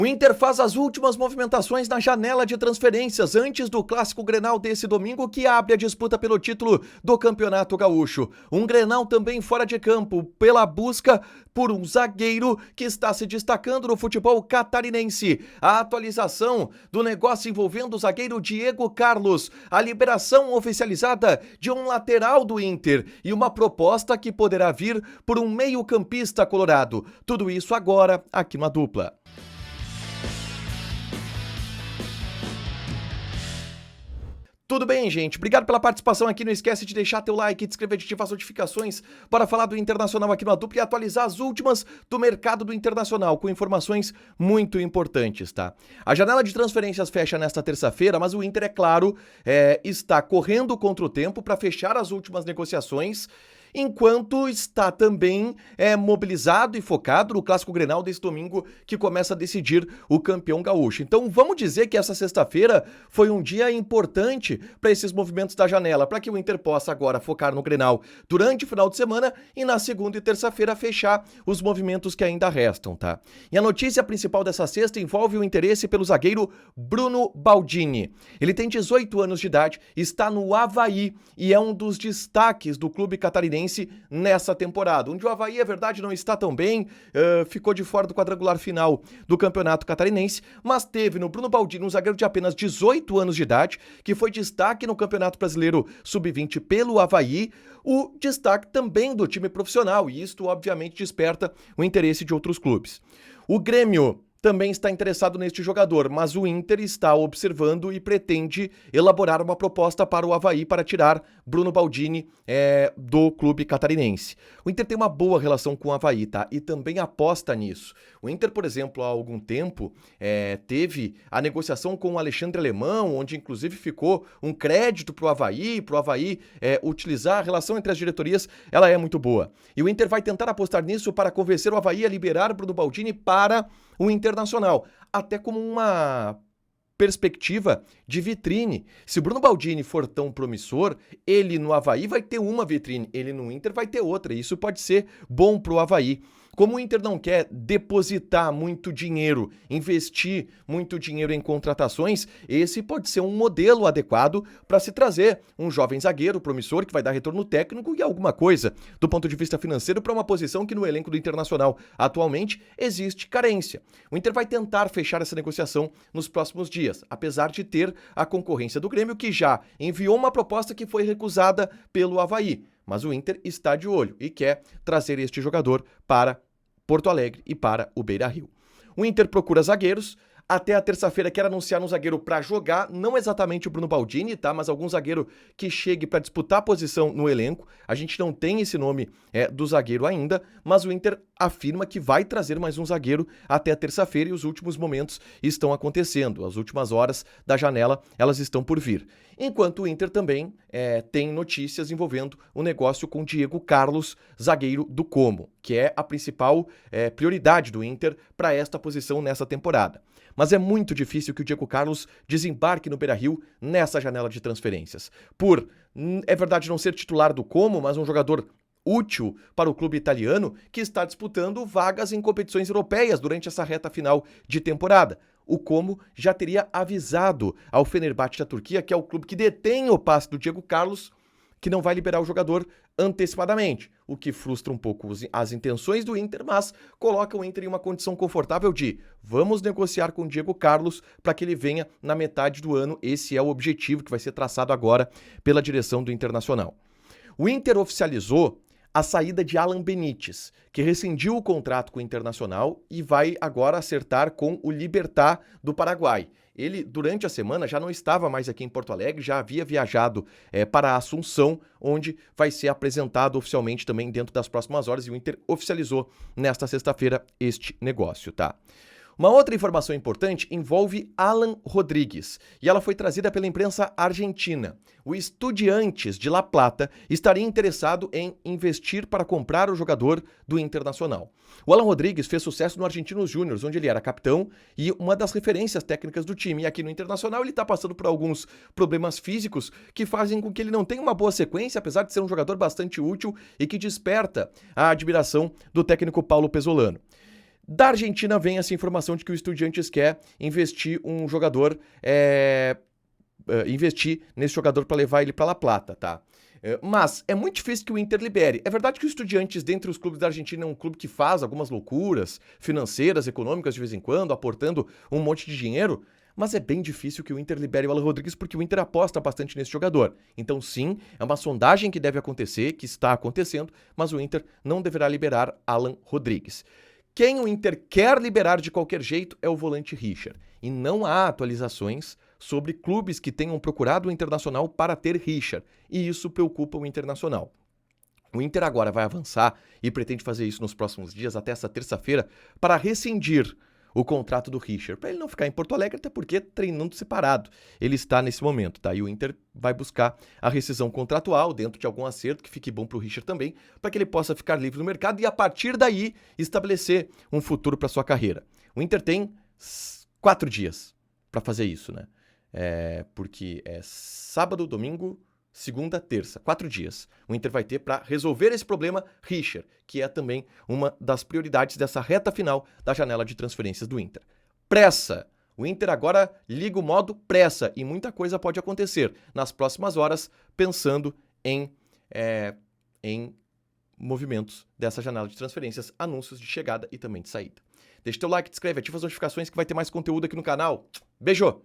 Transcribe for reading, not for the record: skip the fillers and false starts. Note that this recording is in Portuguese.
O Inter faz as últimas movimentações na janela de transferências antes do clássico Grenal desse domingo, que abre a disputa pelo título do Campeonato Gaúcho. Um Grenal também fora de campo, pela busca por um zagueiro que está se destacando no futebol catarinense. A atualização do negócio envolvendo o zagueiro Diego Carlos, a liberação oficializada de um lateral do Inter e uma proposta que poderá vir por um meio-campista colorado. Tudo isso agora aqui na Dupla. Tudo bem, gente? Obrigado pela participação aqui. Não esquece de deixar teu like, de inscrever, de ativar as notificações para falar do Internacional aqui no Dupla e atualizar as últimas do mercado do Internacional, com informações muito importantes, tá? A janela de transferências fecha nesta terça-feira, mas o Inter, é claro, está correndo contra o tempo para fechar as últimas negociações, enquanto está também mobilizado e focado no Clássico Grenal desse domingo, que começa a decidir o campeão gaúcho. Então vamos dizer que essa sexta-feira foi um dia importante para esses movimentos da janela, para que o Inter possa agora focar no Grenal durante o final de semana e na segunda e terça-feira fechar os movimentos que ainda restam, tá? E a notícia principal dessa sexta envolve o interesse pelo zagueiro Bruno Baldini. Ele tem 18 anos de idade, está no Avaí e é um dos destaques do clube catarinense nessa temporada, onde o Avaí, é verdade, não está tão bem, ficou de fora do quadrangular final do Campeonato Catarinense, mas teve no Bruno Baldini um zagueiro de apenas 18 anos de idade, que foi destaque no Campeonato Brasileiro Sub-20 pelo Avaí, o destaque também do time profissional, e isto obviamente desperta o interesse de outros clubes. O Grêmio também está interessado neste jogador, mas o Inter está observando e pretende elaborar uma proposta para o Avaí para tirar Bruno Baldini do clube catarinense. O Inter tem uma boa relação com o Avaí, tá? E também aposta nisso. O Inter, por exemplo, há algum tempo teve a negociação com o Alexandre Alemão, onde inclusive ficou um crédito para o Avaí utilizar a relação entre as diretorias, ela é muito boa. E o Inter vai tentar apostar nisso para convencer o Avaí a liberar Bruno Baldini para o Internacional, até como uma perspectiva de vitrine. Se o Bruno Baldini for tão promissor, ele no Avaí vai ter uma vitrine, ele no Inter vai ter outra, e isso pode ser bom para o Avaí. Como o Inter não quer depositar muito dinheiro, investir muito dinheiro em contratações, esse pode ser um modelo adequado para se trazer um jovem zagueiro promissor que vai dar retorno técnico e alguma coisa do ponto de vista financeiro para uma posição que no elenco do Internacional atualmente existe carência. O Inter vai tentar fechar essa negociação nos próximos dias, apesar de ter a concorrência do Grêmio, que já enviou uma proposta que foi recusada pelo Avaí. Mas o Inter está de olho e quer trazer este jogador para Porto Alegre e para o Beira-Rio. O Inter procura zagueiros. Até a terça-feira quer anunciar um zagueiro para jogar, não exatamente o Bruno Baldini, tá? Mas algum zagueiro que chegue para disputar a posição no elenco. A gente não tem esse nome do zagueiro ainda, mas o Inter afirma que vai trazer mais um zagueiro até a terça-feira e os últimos momentos estão acontecendo. As últimas horas da janela, elas estão por vir. Enquanto o Inter também tem notícias envolvendo o negócio com Diego Carlos, zagueiro do Como, que é a principal prioridade do Inter para esta posição nessa temporada. Mas é muito difícil que o Diego Carlos desembarque no Beira-Rio nessa janela de transferências. É verdade, não ser titular do Como, mas um jogador útil para o clube italiano que está disputando vagas em competições europeias durante essa reta final de temporada. O Como já teria avisado ao Fenerbahçe da Turquia, que é o clube que detém o passe do Diego Carlos, que não vai liberar o jogador antecipadamente, o que frustra um pouco as intenções do Inter, mas coloca o Inter em uma condição confortável de vamos negociar com o Diego Carlos para que ele venha na metade do ano. Esse é o objetivo que vai ser traçado agora pela direção do Internacional. O Inter oficializou a saída de Alan Benítez, que rescindiu o contrato com o Internacional e vai agora acertar com o Libertad do Paraguai. Ele, durante a semana, já não estava mais aqui em Porto Alegre, já havia viajado para Assunção, onde vai ser apresentado oficialmente também dentro das próximas horas, e o Inter oficializou nesta sexta-feira este negócio, tá? Uma outra informação importante envolve Alan Rodrigues, e ela foi trazida pela imprensa argentina. O Estudiantes de La Plata estaria interessado em investir para comprar o jogador do Internacional. O Alan Rodrigues fez sucesso no Argentinos Júnior, onde ele era capitão e uma das referências técnicas do time. E aqui no Internacional ele está passando por alguns problemas físicos que fazem com que ele não tenha uma boa sequência, apesar de ser um jogador bastante útil e que desperta a admiração do técnico Paulo Pesolano. Da Argentina vem essa informação de que o Estudiantes quer investir um jogador, investir nesse jogador para levar ele para La Plata, tá? Mas é muito difícil que o Inter libere. É verdade que o Estudiantes, dentre os clubes da Argentina, é um clube que faz algumas loucuras financeiras, econômicas de vez em quando, aportando um monte de dinheiro, mas é bem difícil que o Inter libere o Alan Rodrigues porque o Inter aposta bastante nesse jogador. Então sim, é uma sondagem que deve acontecer, que está acontecendo, mas o Inter não deverá liberar Alan Rodrigues. Quem o Inter quer liberar de qualquer jeito é o volante Richard. E não há atualizações sobre clubes que tenham procurado o Internacional para ter Richard. E isso preocupa o Internacional. O Inter agora vai avançar e pretende fazer isso nos próximos dias, até essa terça-feira, para rescindir o contrato do Richard, para ele não ficar em Porto Alegre, até porque treinando separado ele está nesse momento, tá? E o Inter vai buscar a rescisão contratual dentro de algum acerto que fique bom para o Richard também, para que ele possa ficar livre no mercado e a partir daí estabelecer um futuro para sua carreira. O Inter tem 4 dias para fazer isso, né? Porque é sábado, domingo, segunda, terça, 4 dias. O Inter vai ter para resolver esse problema Richard, que é também uma das prioridades dessa reta final da janela de transferências do Inter. Pressa! O Inter agora liga o modo pressa e muita coisa pode acontecer nas próximas horas, pensando em movimentos dessa janela de transferências, anúncios de chegada e também de saída. Deixa teu like, te inscreve, ativa as notificações que vai ter mais conteúdo aqui no canal. Beijo!